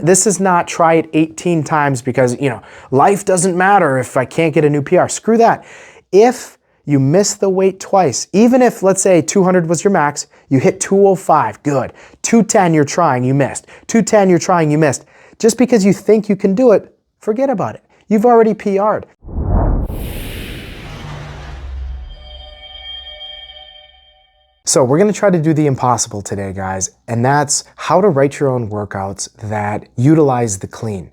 This is not try it 18 times because, life doesn't matter if I can't get a new PR. Screw that. If you miss the weight twice, even if, let's say, 200 was your max, you hit 205, good. 210, you're trying, you missed. 210, you're trying, you missed. Just because you think you can do it, forget about it. You've already PR'd. So we're gonna try to do the impossible today, guys, and that's how to write your own workouts that utilize the clean.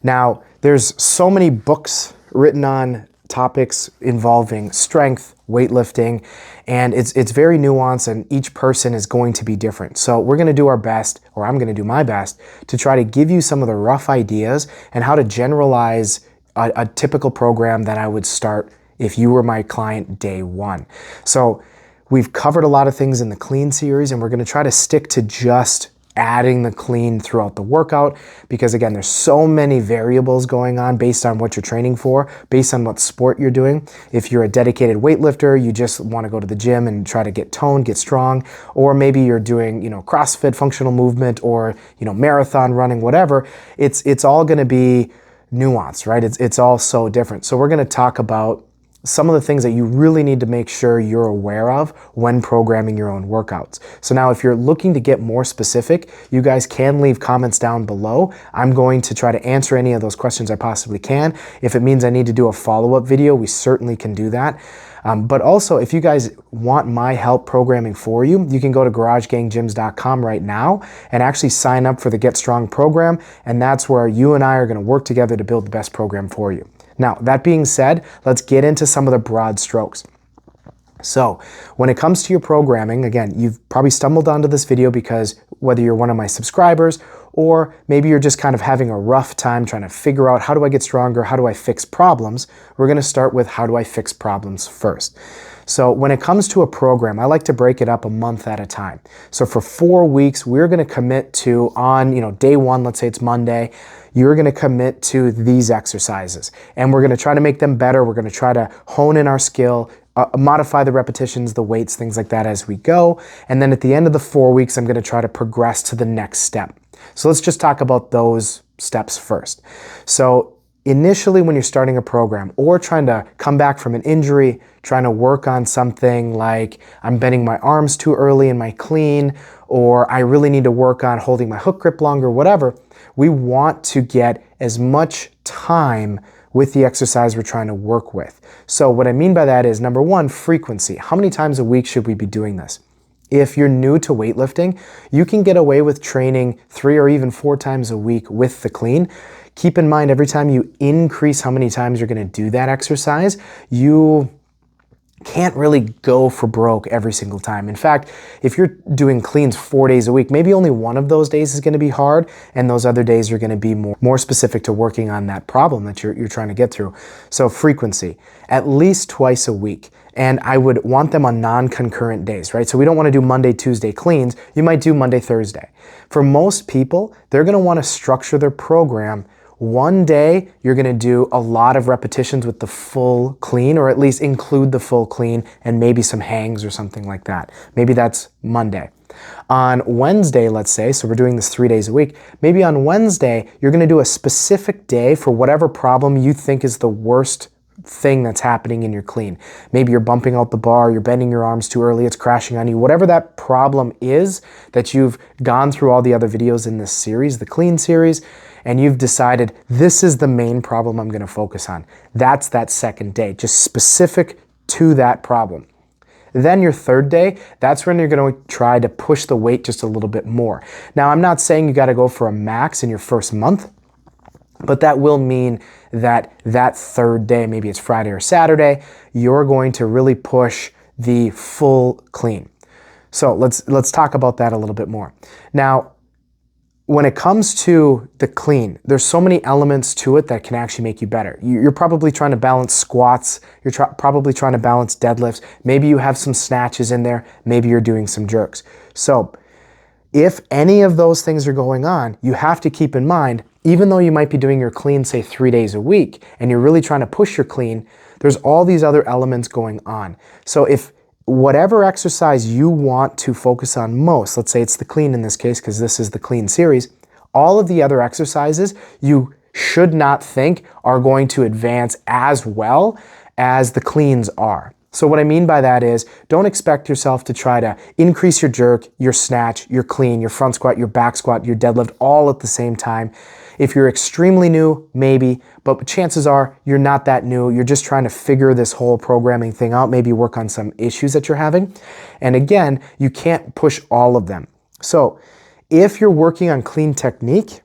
Now, there's so many books written on topics involving strength, weightlifting, and it's very nuanced, and each person is going to be different. So we're gonna do our best, or I'm gonna do my best, to try to give you some of the rough ideas and how to generalize a typical program that I would start if you were my client day one. So we've covered a lot of things in the clean series, and we're gonna try to stick to just adding the clean throughout the workout because, again, there's so many variables going on based on what you're training for, based on what sport you're doing. If you're a dedicated weightlifter, you just wanna go to the gym and try to get toned, get strong, or maybe you're doing, CrossFit, functional movement, or, marathon running, whatever. It's all gonna be nuanced, right? It's all so different. So we're gonna talk about some of the things that you really need to make sure you're aware of when programming your own workouts. So now if you're looking to get more specific, you guys can leave comments down below. I'm going to try to answer any of those questions I possibly can. If it means I need to do a follow-up video, we certainly can do that. But also, if you guys want my help programming for you, you can go to GarageGangGyms.com right now and actually sign up for the Get Strong program, and that's where you and I are gonna work together to build the best program for you. Now, that being said, let's get into some of the broad strokes. So, when it comes to your programming, again, you've probably stumbled onto this video because whether you're one of my subscribers or maybe you're just kind of having a rough time trying to figure out how do I get stronger, how do I fix problems, we're gonna start with how do I fix problems first. So when it comes to a program, I like to break it up a month at a time. So for 4 weeks, we're gonna commit to on, day one, let's say it's Monday, you're gonna commit to these exercises. And we're gonna try to make them better. We're gonna try to hone in our skill, modify the repetitions, the weights, things like that as we go. And then at the end of the 4 weeks, I'm gonna try to progress to the next step. So let's just talk about those steps first. So initially, when you're starting a program or trying to come back from an injury, trying to work on something like I'm bending my arms too early in my clean, or I really need to work on holding my hook grip longer, whatever, we want to get as much time with the exercise we're trying to work with. So what I mean by that is, number one, frequency. How many times a week should we be doing this? If you're new to weightlifting, you can get away with training 3 or even 4 times a week with the clean. Keep in mind, every time you increase how many times you're gonna do that exercise, you can't really go for broke every single time. In fact, if you're doing cleans 4 days a week, maybe only one of those days is gonna be hard, and those other days are gonna be more specific to working on that problem that you're trying to get through. So frequency, at least twice a week. And I would want them on non-concurrent days, right? So we don't wanna do Monday, Tuesday cleans. You might do Monday, Thursday. For most people, they're gonna wanna structure their program. One day, you're gonna do a lot of repetitions with the full clean, or at least include the full clean and maybe some hangs or something like that. Maybe that's Monday. On Wednesday, let's say, so we're doing this 3 days a week, maybe on Wednesday, you're gonna do a specific day for whatever problem you think is the worst thing that's happening in your clean. Maybe you're bumping out the bar, you're bending your arms too early, it's crashing on you, whatever that problem is that you've gone through all the other videos in this series, the clean series, and you've decided this is the main problem I'm gonna focus on. That's that second day, just specific to that problem. Then your third day, that's when you're gonna try to push the weight just a little bit more. Now, I'm not saying you gotta go for a max in your first month, but that will mean that third day, maybe it's Friday or Saturday, you're going to really push the full clean. So let's talk about that a little bit more. Now, when it comes to the clean, there's so many elements to it that can actually make you better. You're probably trying to balance squats, you're probably trying to balance deadlifts, maybe you have some snatches in there, maybe you're doing some jerks. So if any of those things are going on, you have to keep in mind, even though you might be doing your clean, say 3 days a week, and you're really trying to push your clean, there's all these other elements going on. So if whatever exercise you want to focus on most, let's say it's the clean in this case, because this is the clean series, All of the other exercises you should not think are going to advance as well as the cleans are. So what I mean by that is, don't expect yourself to try to increase your jerk, your snatch, your clean, your front squat, your back squat, your deadlift all at the same time. If you're extremely new, maybe, but chances are you're not that new. You're just trying to figure this whole programming thing out, maybe work on some issues that you're having. And again, you can't push all of them. So if you're working on clean technique,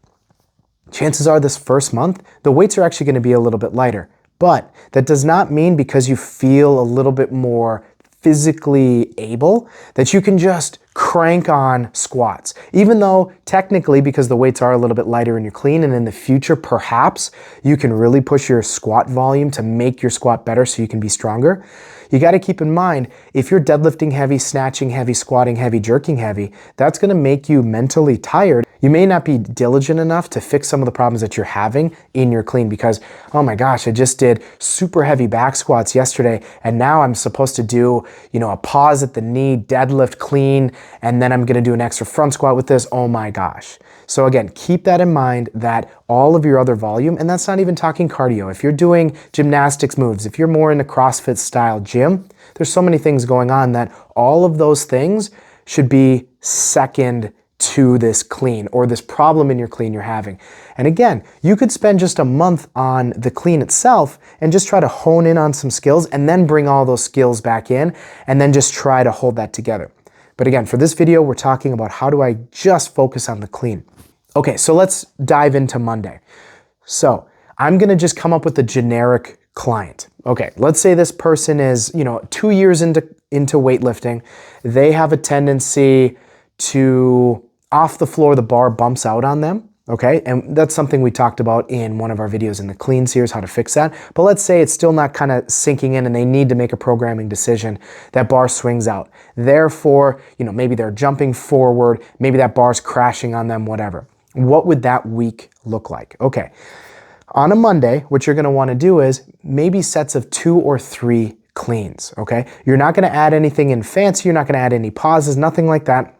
chances are this first month, the weights are actually going to be a little bit lighter. But that does not mean because you feel a little bit more physically able that you can just crank on squats. Even though technically, because the weights are a little bit lighter in your clean, and in the future, perhaps you can really push your squat volume to make your squat better so you can be stronger. You got to keep in mind, if you're deadlifting heavy, snatching heavy, squatting heavy, jerking heavy, that's going to make you mentally tired. You may not be diligent enough to fix some of the problems that you're having in your clean because, oh my gosh, I just did super heavy back squats yesterday and now I'm supposed to do, a pause at the knee, deadlift clean, and then I'm going to do an extra front squat with this. Oh my gosh. So again, keep that in mind that all of your other volume, and that's not even talking cardio. If you're doing gymnastics moves, if you're more in a CrossFit style gym, there's so many things going on that all of those things should be second to this clean or this problem in your clean you're having. And again, you could spend just a month on the clean itself and just try to hone in on some skills and then bring all those skills back in and then just try to hold that together. But again, for this video, we're talking about how do I just focus on the clean. Okay, so let's dive into Monday. So I'm gonna just come up with a generic client. Okay, let's say this person is, 2 years into weightlifting. They have a tendency to, off the floor, the bar bumps out on them. Okay, and that's something we talked about in one of our videos in the clean series, how to fix that. But let's say it's still not kind of sinking in and they need to make a programming decision. That bar swings out. Therefore, maybe they're jumping forward, maybe that bar's crashing on them, whatever. What would that week look like? Okay, on a Monday, what you're gonna wanna do is maybe sets of 2 or 3 cleans, okay? You're not gonna add anything in fancy, you're not gonna add any pauses, nothing like that.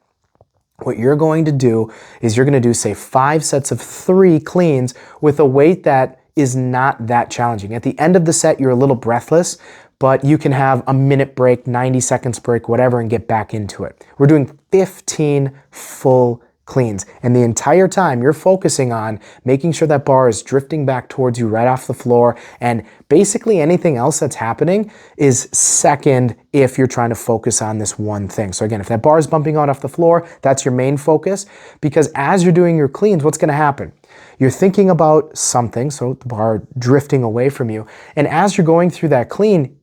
What you're going to do is you're going to do, say, 5 sets of 3 cleans with a weight that is not that challenging. At the end of the set, you're a little breathless, but you can have a minute break, 90 seconds break, whatever, and get back into it. We're doing 15 full cleans. And the entire time you're focusing on making sure that bar is drifting back towards you right off the floor. And basically anything else that's happening is second if you're trying to focus on this one thing. So again, if that bar is bumping out off the floor, that's your main focus, because as you're doing your cleans, what's going to happen? You're thinking about something, so the bar drifting away from you. And as you're going through that clean,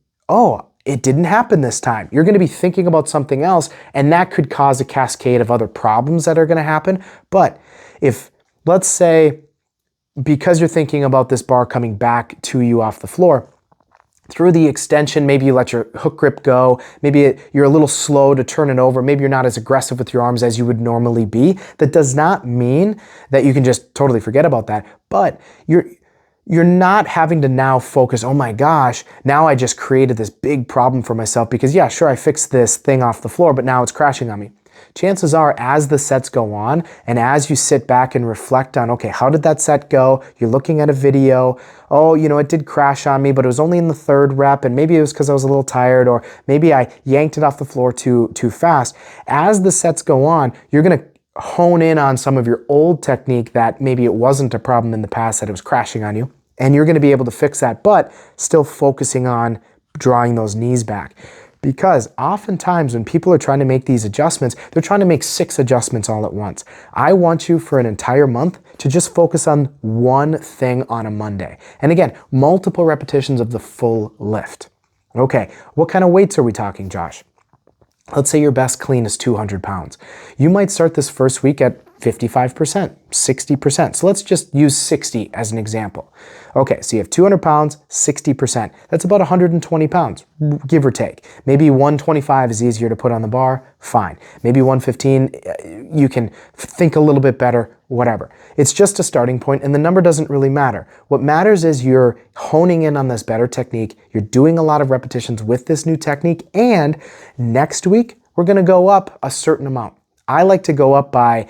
it didn't happen this time. You're going to be thinking about something else, and that could cause a cascade of other problems that are going to happen. But if, let's say, because you're thinking about this bar coming back to you off the floor, through the extension, maybe you let your hook grip go, maybe you're a little slow to turn it over, maybe you're not as aggressive with your arms as you would normally be. That does not mean that you can just totally forget about that, but you're not having to now focus, oh my gosh, now I just created this big problem for myself because yeah, sure, I fixed this thing off the floor, but now it's crashing on me. Chances are, as the sets go on and as you sit back and reflect on, okay, how did that set go? You're looking at a video, it did crash on me, but it was only in the 3rd rep, and maybe it was because I was a little tired, or maybe I yanked it off the floor too fast. As the sets go on, you're gonna hone in on some of your old technique that maybe it wasn't a problem in the past, that it was crashing on you, and you're gonna be able to fix that, but still focusing on drawing those knees back. Because oftentimes when people are trying to make these adjustments, they're trying to make 6 adjustments all at once. I want you for an entire month to just focus on one thing on a Monday. And again, multiple repetitions of the full lift. Okay, what kind of weights are we talking, Josh? Let's say your best clean is 200 pounds. You might start this first week at 55%, 60%. So let's just use 60 as an example. Okay, so you have 200 pounds, 60%. That's about 120 pounds, give or take. Maybe 125 is easier to put on the bar, fine. Maybe 115, you can think a little bit better, whatever. It's just a starting point and the number doesn't really matter. What matters is you're honing in on this better technique, you're doing a lot of repetitions with this new technique, and next week, we're gonna go up a certain amount. I like to go up by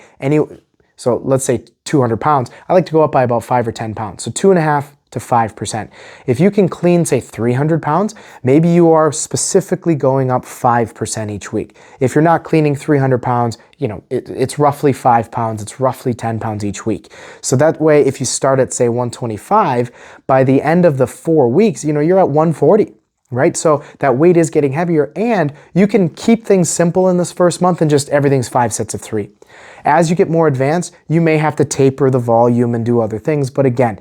So let's say 200 pounds, I like to go up by about 5 or 10 pounds. So 2.5 to 5%. If you can clean, say 300 pounds, maybe you are specifically going up 5% each week. If you're not cleaning 300 pounds, you know, it's roughly 5 pounds, it's roughly 10 pounds each week. So that way, if you start at say 125, by the end of the 4 weeks, you know, you're at 140. Right? So that weight is getting heavier, and you can keep things simple in this first month and just everything's 5 sets of 3. As you get more advanced, you may have to taper the volume and do other things. But again,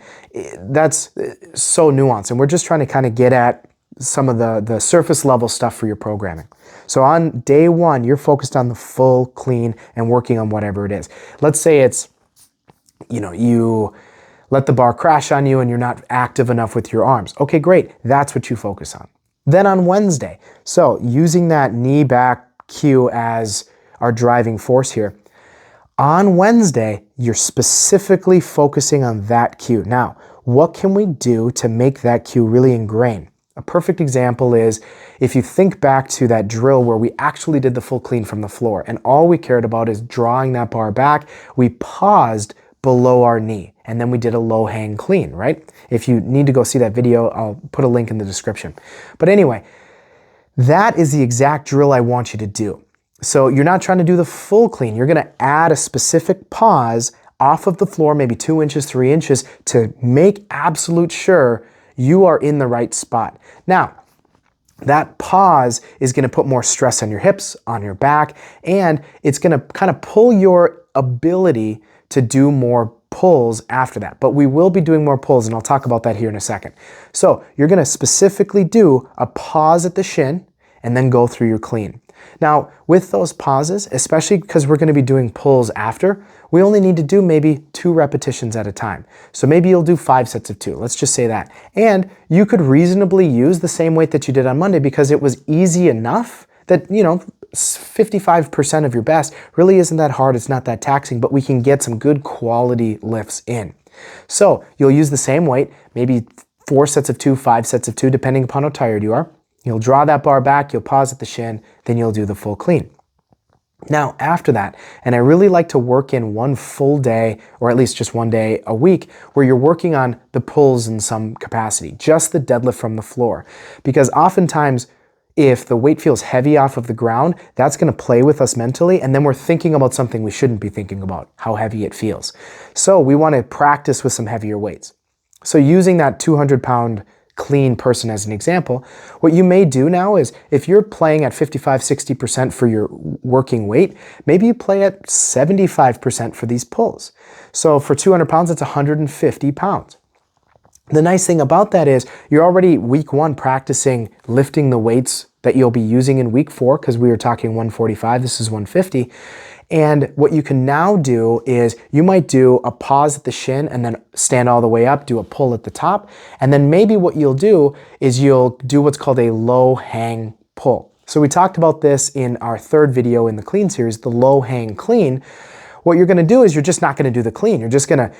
that's so nuanced, and we're just trying to kind of get at some of the surface level stuff for your programming. So on day 1, you're focused on the full clean and working on whatever it is. Let's say it's, you know, you let the bar crash on you and you're not active enough with your arms. Okay, great. That's what you focus on. Then on Wednesday, so using that knee back cue as our driving force here, on Wednesday, you're specifically focusing on that cue. Now, what can we do to make that cue really ingrained? A perfect example is if you think back to that drill where we actually did the full clean from the floor and all we cared about is drawing that bar back, we paused below our knee and then we did a low hang clean, right? If you need to go see that video, I'll put a link in the description. But anyway, that is the exact drill I want you to do. So you're not trying to do the full clean. You're going to add a specific pause off of the floor, maybe 2 inches, 3 inches, to make absolute sure you are in the right spot. Now, that pause is going to put more stress on your hips, on your back, and it's going to kind of pull your ability to do more pulls after that. But we will be doing more pulls, and I'll talk about that here in a second. So you're going to specifically do a pause at the shin and then go through your clean. Now, with those pauses, especially because we're going to be doing pulls after, we only need to do maybe 2 repetitions at a time. So maybe you'll do 5 sets of 2. Let's just say that. And you could reasonably use the same weight that you did on Monday because it was easy enough that, you know, 55% of your best really isn't that hard. It's not that taxing, but we can get some good quality lifts in. So you'll use the same weight, maybe 4 sets of 2, 5 sets of 2, depending upon how tired you are. You'll draw that bar back, you'll pause at the shin, then you'll do the full clean. Now, after that, and I really like to work in one full day, or at least just one day a week, where you're working on the pulls in some capacity, just the deadlift from the floor. Because oftentimes, if the weight feels heavy off of the ground, that's going to play with us mentally, and then we're thinking about something we shouldn't be thinking about, how heavy it feels. So we want to practice with some heavier weights. So using that 200-pound clean person as an example, what you may do now is if you're playing at 55-60% for your working weight, maybe you play at 75% for these pulls. So for 200 pounds, that's 150 pounds. The nice thing about that is you're already week 1 practicing lifting the weights that you'll be using in week 4, because we were talking 145, this is 150. And what you can now do is you might do a pause at the shin and then stand all the way up, do a pull at the top. And then maybe what you'll do is you'll do what's called a low hang pull. So we talked about this in our 3rd video in the clean series, the low hang clean. What you're going to do is you're just not going to do the clean. You're just going to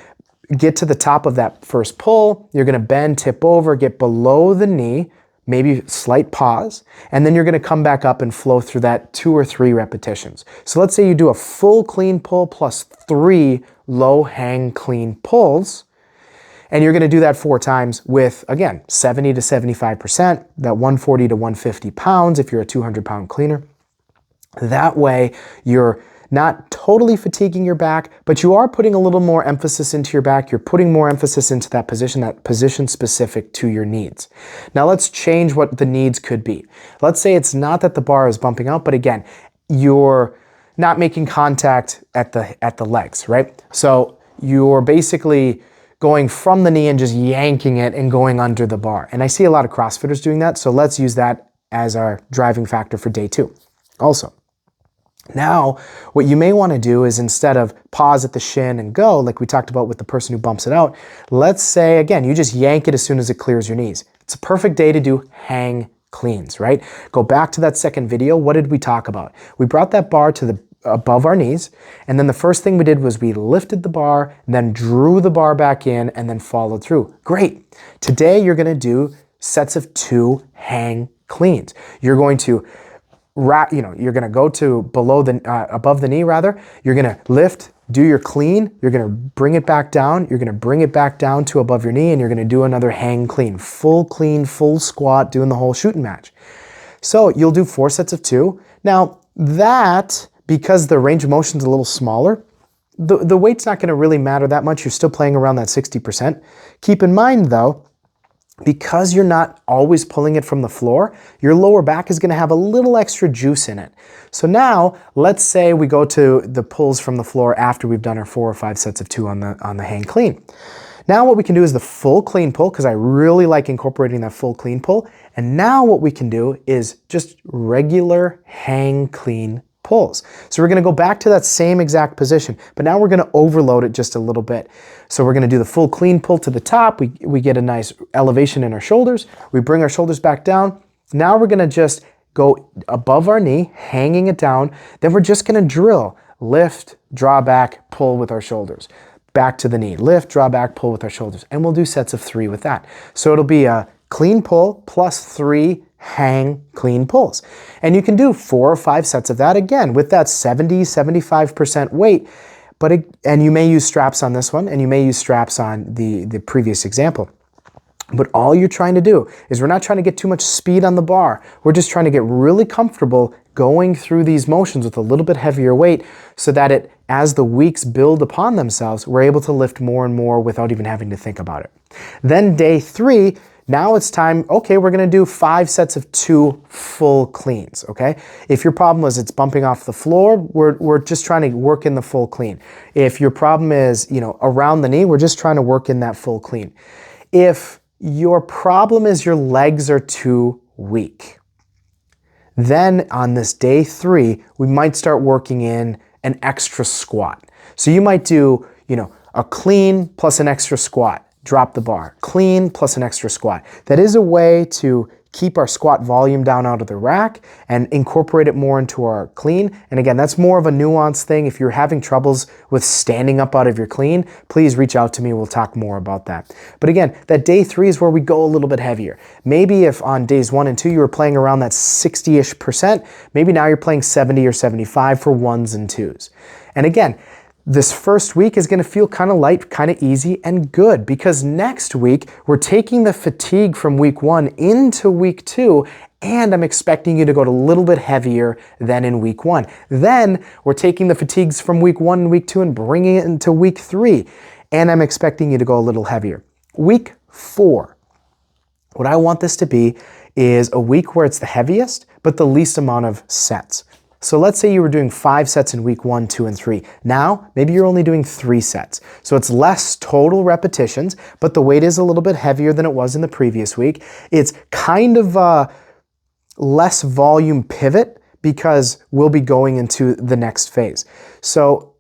get to the top of that first pull. You're going to bend, tip over, get below the knee, maybe slight pause, and then you're going to come back up and flow through that 2 or 3 repetitions. So let's say you do a full clean pull plus 3 low hang clean pulls, and you're going to do that 4 times with, again, 70 to 75%, that 140 to 150 pounds if you're a 200-pound cleaner. That way, you're not totally fatiguing your back, but you are putting a little more emphasis into your back. You're putting more emphasis into that position specific to your needs. Now let's change what the needs could be. Let's say it's not that the bar is bumping out, but again, you're not making contact at the legs, right? So you're basically going from the knee and just yanking it and going under the bar. And I see a lot of CrossFitters doing that, so let's use that as our driving factor for day 2 also. Now, what you may want to do is instead of pause at the shin and go, like we talked about with the person who bumps it out, let's say, again, you just yank it as soon as it clears your knees. It's a perfect day to do hang cleans, right? Go back to that 2nd video. What did we talk about? We brought that bar to above our knees, and then the first thing we did was we lifted the bar, and then drew the bar back in, and then followed through. Great. Today, you're going to do sets of 2 hang cleans. You're going to you're going to go to above the knee rather. You're going to lift, do your clean, you're gonna bring it back down, you're gonna bring it back down to above your knee, and you're gonna do another hang clean, full squat, doing the whole shooting match. So you'll do 4 sets of 2. Now that, because the range of motion is a little smaller, the weight's not gonna really matter that much. You're still playing around that 60%. Keep in mind though, because you're not always pulling it from the floor, your lower back is gonna have a little extra juice in it. So now, let's say we go to the pulls from the floor after we've done our 4 or 5 sets of 2 on the hang clean. Now what we can do is the full clean pull, because I really like incorporating that full clean pull. And now what we can do is just regular hang clean pulls. So we're gonna go back to that same exact position, but now we're gonna overload it just a little bit. So we're gonna do the full clean pull to the top. We get a nice elevation in our shoulders. We bring our shoulders back down. Now we're gonna just go above our knee, hanging it down. Then we're just gonna drill, lift, draw back, pull with our shoulders. Back to the knee, lift, draw back, pull with our shoulders. And we'll do sets of 3 with that. So it'll be a clean pull plus 3 hang clean pulls. And you can do 4 or 5 sets of that again with that 70-75% weight. And you may use straps on this one, and you may use straps on the previous example. But all you're trying to do is, we're not trying to get too much speed on the bar. We're just trying to get really comfortable going through these motions with a little bit heavier weight, so that as the weeks build upon themselves, we're able to lift more and more without even having to think about it. Then day 3, now it's time, okay, we're gonna do 5 sets of 2 full cleans, okay? If your problem is it's bumping off the floor, we're just trying to work in the full clean. If your problem is, around the knee, we're just trying to work in that full clean. If your problem is your legs are too weak, then on this day 3, we might start working in an extra squat. So you might do, a clean plus an extra squat. Drop the bar, clean plus an extra squat. That is a way to keep our squat volume down out of the rack and incorporate it more into our clean. And again, that's more of a nuanced thing. If you're having troubles with standing up out of your clean, please reach out to me. We'll talk more about that. But again, that day 3 is where we go a little bit heavier. Maybe if on days 1 and 2, you were playing around that 60-ish%, maybe now you're playing 70 or 75 for 1s and 2s. And again, this first week is gonna feel kind of light, kind of easy and good, because next week we're taking the fatigue from week 1 into week 2, and I'm expecting you to go a little bit heavier than in week 1. Then we're taking the fatigues from week 1 and week 2 and bringing it into week 3, and I'm expecting you to go a little heavier. Week 4, what I want this to be is a week where it's the heaviest, but the least amount of sets. So let's say you were doing 5 sets in week 1, 2, and 3. Now, maybe you're only doing 3 sets. So it's less total repetitions, but the weight is a little bit heavier than it was in the previous week. It's kind of a less volume pivot, because we'll be going into the next phase. So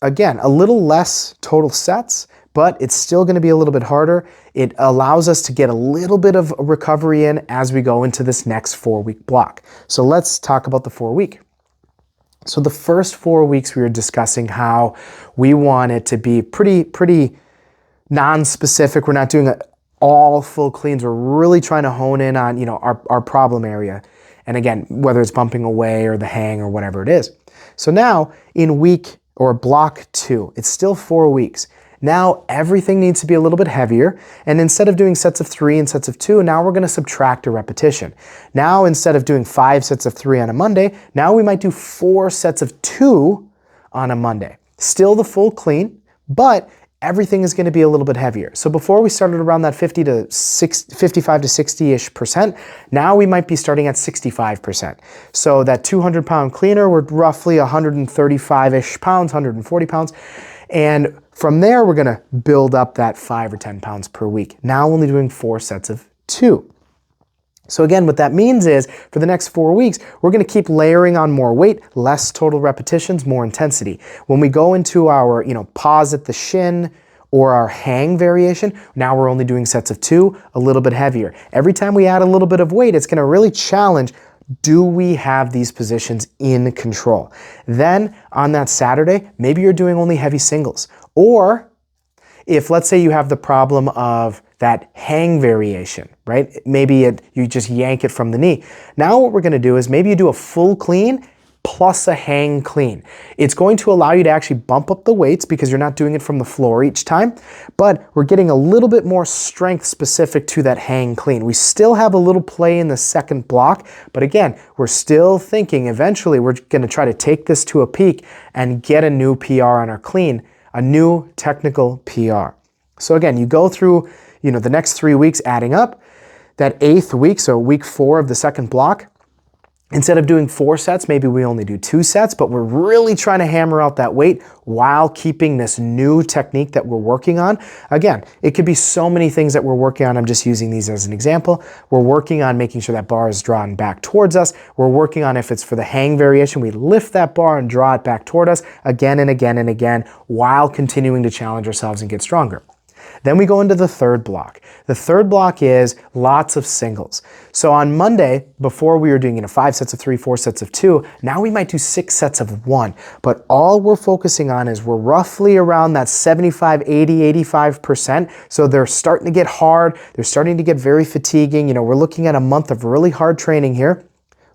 again, a little less total sets, but it's still gonna be a little bit harder. It allows us to get a little bit of recovery in as we go into this next 4-week block. So let's talk about the 4-week. So the first 4 weeks we were discussing how we want it to be pretty non-specific. We're not doing all full cleans. We're really trying to hone in on, our problem area. And again, whether it's bumping away or the hang or whatever it is. So now in week or block 2, it's still 4 weeks. Now everything needs to be a little bit heavier, and instead of doing sets of 3 and sets of 2, now we're gonna subtract a repetition. Now instead of doing 5 sets of 3 on a Monday, now we might do 4 sets of 2 on a Monday. Still the full clean, but everything is gonna be a little bit heavier. So before we started around that 55 to 60-ish%, now we might be starting at 65%. So that 200-pound cleaner, we're roughly 135-ish pounds, 140 pounds. And from there, we're gonna build up that 5 or 10 pounds per week. Now only doing 4 sets of 2. So again, what that means is for the next 4 weeks, we're gonna keep layering on more weight, less total repetitions, more intensity. When we go into our, pause at the shin or our hang variation, now we're only doing sets of 2, a little bit heavier. Every time we add a little bit of weight, it's gonna really challenge, do we have these positions in control? Then on that Saturday, maybe you're doing only heavy singles. Or if, let's say you have the problem of that hang variation, right? Maybe you just yank it from the knee. Now what we're gonna do is maybe you do a full clean plus a hang clean. It's going to allow you to actually bump up the weights because you're not doing it from the floor each time, but we're getting a little bit more strength specific to that hang clean. We still have a little play in the second block, but again, we're still thinking eventually we're going to try to take this to a peak and get a new PR on our clean, a new technical PR. So again, you go through, the next 3 weeks adding up. That 8th week, so week 4 of the second block, instead of doing 4 sets, maybe we only do 2 sets, but we're really trying to hammer out that weight while keeping this new technique that we're working on. Again, it could be so many things that we're working on. I'm just using these as an example. We're working on making sure that bar is drawn back towards us. We're working on, if it's for the hang variation, we lift that bar and draw it back toward us again and again and again while continuing to challenge ourselves and get stronger. Then we go into the third block. The third block is lots of singles. So on Monday, before we were doing 5 sets of 3, 4 sets of 2, now we might do 6 sets of 1. But all we're focusing on is we're roughly around that 75, 80, 85%. So they're starting to get hard. They're starting to get very fatiguing. We're looking at a month of really hard training here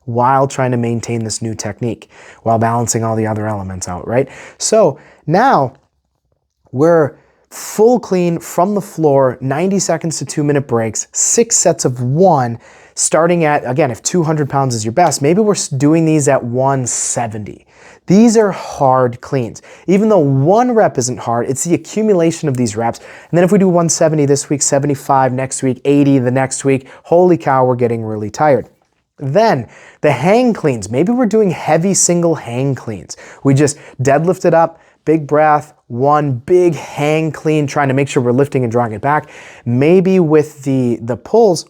while trying to maintain this new technique, while balancing all the other elements out, right? So now we're full clean from the floor, 90 seconds to 2-minute breaks, 6 sets of 1, starting at, again, if 200 pounds is your best, maybe we're doing these at 170. These are hard cleans. Even though 1 rep isn't hard, it's the accumulation of these reps. And then if we do 170 this week, 75 next week, 80 the next week, holy cow, we're getting really tired. Then the hang cleans, maybe we're doing heavy single hang cleans. We just deadlift it up, big breath, 1 big hang clean, trying to make sure we're lifting and drawing it back. Maybe with the pulls,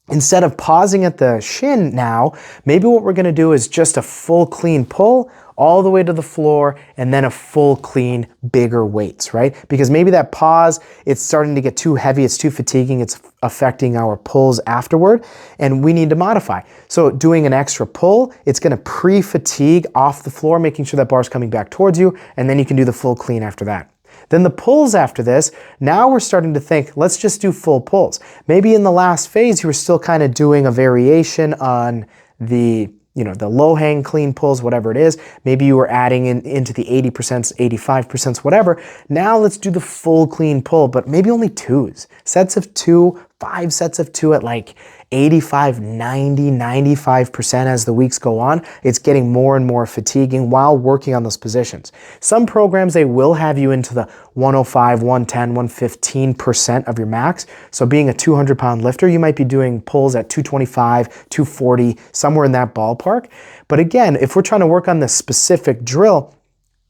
instead of pausing at the shin now, maybe what we're going to do is just a full clean pull all the way to the floor and then a full clean bigger weights, right? Because maybe that pause, it's starting to get too heavy, it's too fatiguing, it's affecting our pulls afterward, and we need to modify. So doing an extra pull, it's going to pre-fatigue off the floor, making sure that bar's coming back towards you, and then you can do the full clean after that. Then the pulls after this, now we're starting to think, let's just do full pulls. Maybe in the last phase, you were still kind of doing a variation on the low hang clean pulls, whatever it is. Maybe you were adding into the 80%, 85%, whatever. Now let's do the full clean pull, but maybe only 2s. Sets of 2, 5 sets of 2 at like 85, 90, 95% as the weeks go on. It's getting more and more fatiguing while working on those positions. Some programs, they will have you into the 105, 110, 115% of your max. So being a 200-pound lifter, you might be doing pulls at 225, 240, somewhere in that ballpark. But again, if we're trying to work on this specific drill,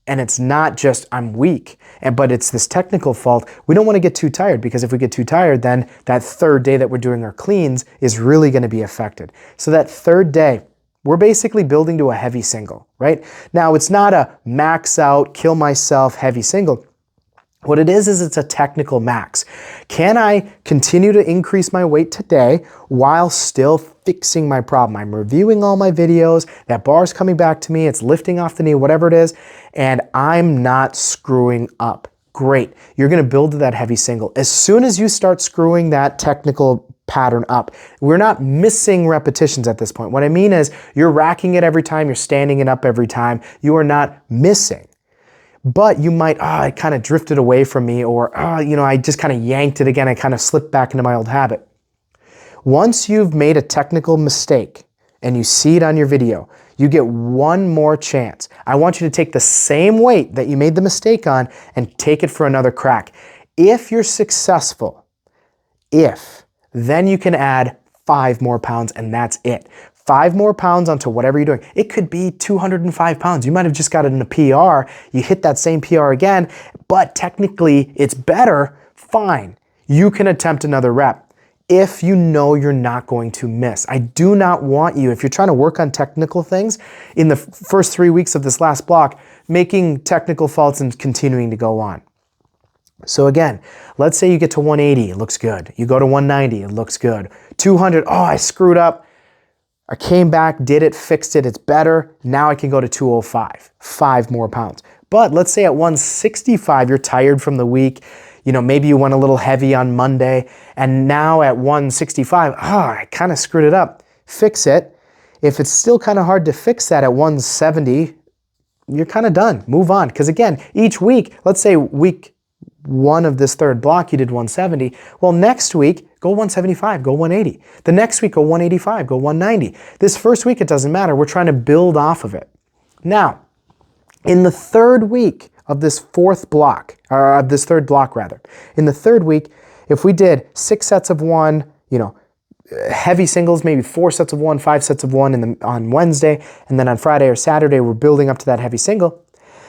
and it's not just I'm weak, but it's this technical fault, we don't want to get too tired, because if we get too tired, then that third day that we're doing our cleans is really going to be affected. So that third day, we're basically building to a heavy single, right? Now, it's not a max out, kill myself heavy single. What it is it's a technical max. Can I continue to increase my weight today while still fixing my problem? I'm reviewing all my videos, that bar's coming back to me, it's lifting off the knee, whatever it is, and I'm not screwing up. Great. You're going to build to that heavy single. As soon as you start screwing that technical pattern up, we're not missing repetitions at this point. What I mean is you're racking it every time, you're standing it up every time. You are not missing. But you might, it kind of drifted away from me, or, I just kind of yanked it again. I kind of slipped back into my old habit. Once you've made a technical mistake and you see it on your video, you get one more chance. I want you to take the same weight that you made the mistake on and take it for another crack. If you're successful, then you can add 5 more pounds and that's it. 5 more pounds onto whatever you're doing. It could be 205 pounds. You might have just got it in a PR. You hit that same PR again, but technically it's better. Fine. You can attempt another rep if you know you're not going to miss. I do not want you, if you're trying to work on technical things, in the first 3 weeks of this last block, making technical faults and continuing to go on. So again, let's say you get to 180, it looks good. You go to 190, it looks good. 200, I screwed up. I came back, did it, fixed it, it's better. Now I can go to 205, 5 more pounds. But let's say at 165, you're tired from the week. Maybe you went a little heavy on Monday, and now at 165, I kind of screwed it up. Fix it. If it's still kind of hard to fix that at 170, you're kind of done. Move on. Because again, each week, let's say week 1 of this third block, you did 170. Well, next week, go 175, go 180. The next week, go 185, go 190. This first week, it doesn't matter. We're trying to build off of it. Now, in the third week of this fourth block, or of this third block rather, in the third week, if we did 6 sets of 1, heavy singles, maybe 4 sets of 1, 5 sets of 1 on Wednesday, and then on Friday or Saturday, we're building up to that heavy single.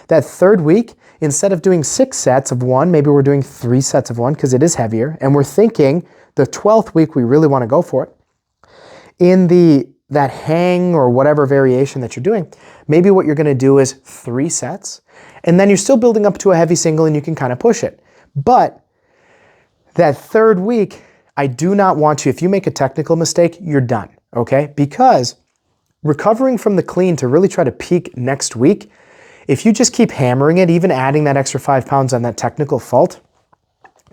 That third week, instead of doing 6 sets of 1, maybe we're doing 3 sets of 1 because it is heavier, and we're thinking the 12th week we really want to go for it. In that hang or whatever variation that you're doing, maybe what you're going to do is 3 sets, and then you're still building up to a heavy single and you can kind of push it. But that third week, I do not want you, if you make a technical mistake, you're done, okay? Because recovering from the clean to really try to peak next week, if you just keep hammering it, even adding that extra 5 pounds on that technical fault,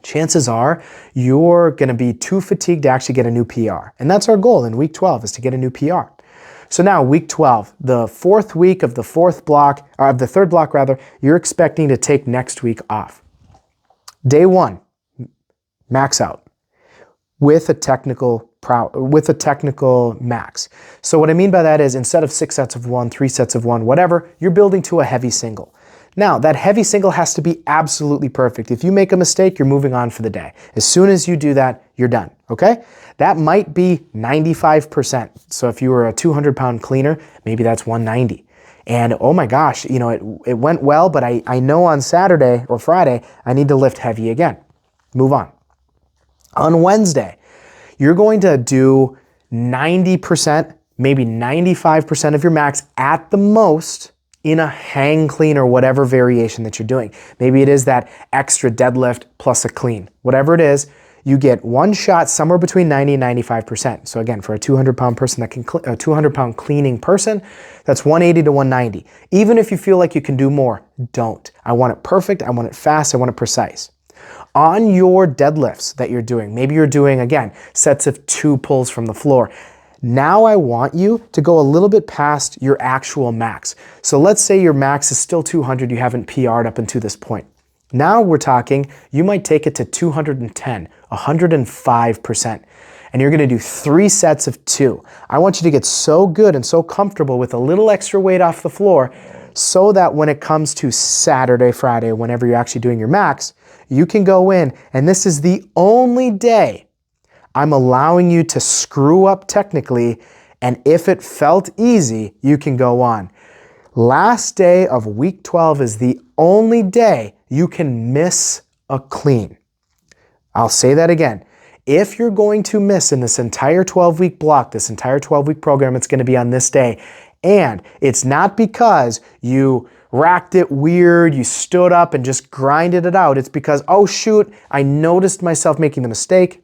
chances are you're going to be too fatigued to actually get a new PR. And that's our goal in week 12, is to get a new PR. So now week 12, the fourth week of the fourth block, or of the third block rather, you're expecting to take next week off. Day 1, max out with a technical max. So what I mean by that is instead of 6 sets of 1, 3 sets of 1, whatever, you're building to a heavy single. Now, that heavy single has to be absolutely perfect. If you make a mistake, you're moving on for the day. As soon as you do that, you're done, okay? That might be 95%. So if you were a 200-pound cleaner, maybe that's 190. And oh my gosh, it went well, but I know on Saturday or Friday, I need to lift heavy again. Move on. On Wednesday, you're going to do 90%, maybe 95% of your max at the most in a hang clean or whatever variation that you're doing. Maybe it is that extra deadlift plus a clean. Whatever it is, you get one shot somewhere between 90 and 95%. So again, for a 200-pound person that can, a 200-pound cleaning person, that's 180 to 190. Even if you feel like you can do more, don't. I want it perfect, I want it fast, I want it precise. On your deadlifts that you're doing, maybe you're doing, again, sets of 2 pulls from the floor. Now I want you to go a little bit past your actual max. So let's say your max is still 200, you haven't PR'd up until this point. Now we're talking, you might take it to 210, 105%. And you're gonna do 3 sets of 2. I want you to get so good and so comfortable with a little extra weight off the floor so that when it comes to Saturday, Friday, whenever you're actually doing your max, you can go in, and this is the only day I'm allowing you to screw up technically, and if it felt easy, you can go on. Last day of week 12 is the only day you can miss a clean. I'll say that again. If you're going to miss in this entire 12-week block, this entire 12-week program, it's going to be on this day. And it's not because you racked it weird, you stood up and just grinded it out. It's because, oh shoot, I noticed myself making the mistake.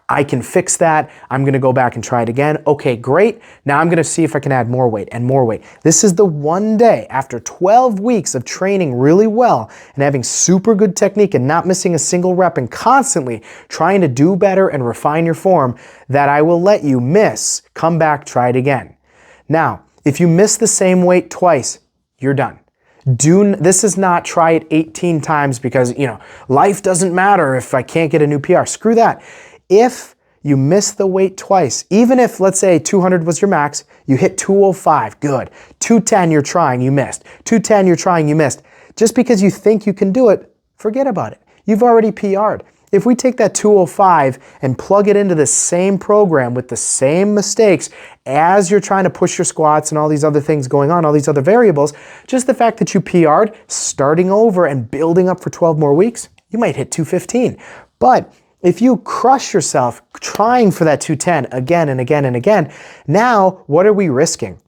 I can fix that. I'm going to go back and try it again. Okay, great. Now I'm going to see if I can add more weight and more weight. This is the one day after 12 weeks of training really well and having super good technique and not missing a single rep and constantly trying to do better and refine your form that I will let you miss, come back, try it again. Now, if you miss the same weight twice, you're done. This is not try it 18 times because, life doesn't matter if I can't get a new PR. Screw that. If you miss the weight twice, even if, let's say, 200 was your max, you hit 205, good. 210, you're trying, you missed. 210, you're trying, you missed. Just because you think you can do it, forget about it. You've already PR'd. If we take that 205 and plug it into the same program with the same mistakes as you're trying to push your squats and all these other things going on, all these other variables, just the fact that you PR'd, starting over and building up for 12 more weeks, you might hit 215. But if you crush yourself trying for that 210 again and again and again, now what are we risking?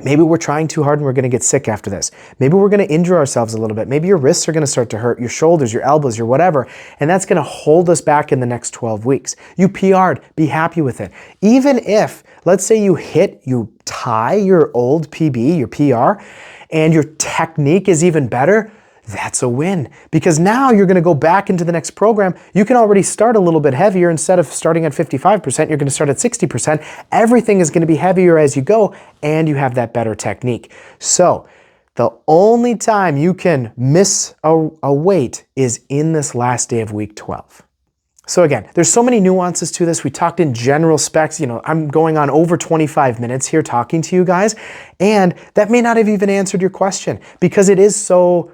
Maybe we're trying too hard and we're going to get sick after this. Maybe we're going to injure ourselves a little bit. Maybe your wrists are going to start to hurt, your shoulders, your elbows, your whatever, and that's going to hold us back in the next 12 weeks. You PR'd, be happy with it. Even if, let's say you tie your old PB, your PR, and your technique is even better, that's a win, because now you're going to go back into the next program. You can already start a little bit heavier. Instead of starting at 55%, you're going to start at 60%. Everything is going to be heavier as you go, and you have that better technique. So the only time you can miss a weight is in this last day of week 12. So again, there's so many nuances to this. We talked in general specs. I'm going on over 25 minutes here talking to you guys, and that may not have even answered your question, because it's so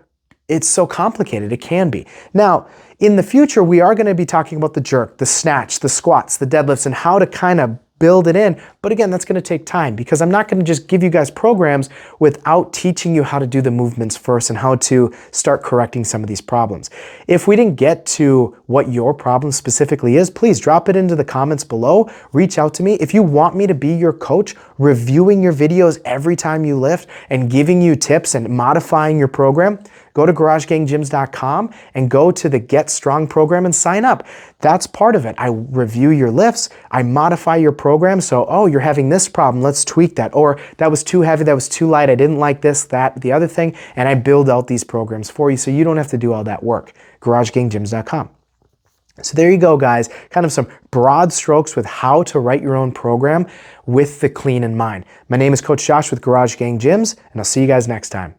complicated. It can be. Now, in the future, we are going to be talking about the jerk, the snatch, the squats, the deadlifts, and how to kind of build it in. But again, that's going to take time, because I'm not going to just give you guys programs without teaching you how to do the movements first and how to start correcting some of these problems. If we didn't get to what your problem specifically is, please drop it into the comments below. Reach out to me. If you want me to be your coach, reviewing your videos every time you lift and giving you tips and modifying your program, go to GarageGangGyms.com and go to the Get Strong program and sign up. That's part of it. I review your lifts, I modify your program. So, oh, you're having this problem, let's tweak that. Or that was too heavy, that was too light, I didn't like this, that, the other thing. And I build out these programs for you so you don't have to do all that work. GarageGangGyms.com. So there you go, guys. Kind of some broad strokes with how to write your own program with the clean in mind. My name is Coach Josh with Garage Gang Gyms, and I'll see you guys next time.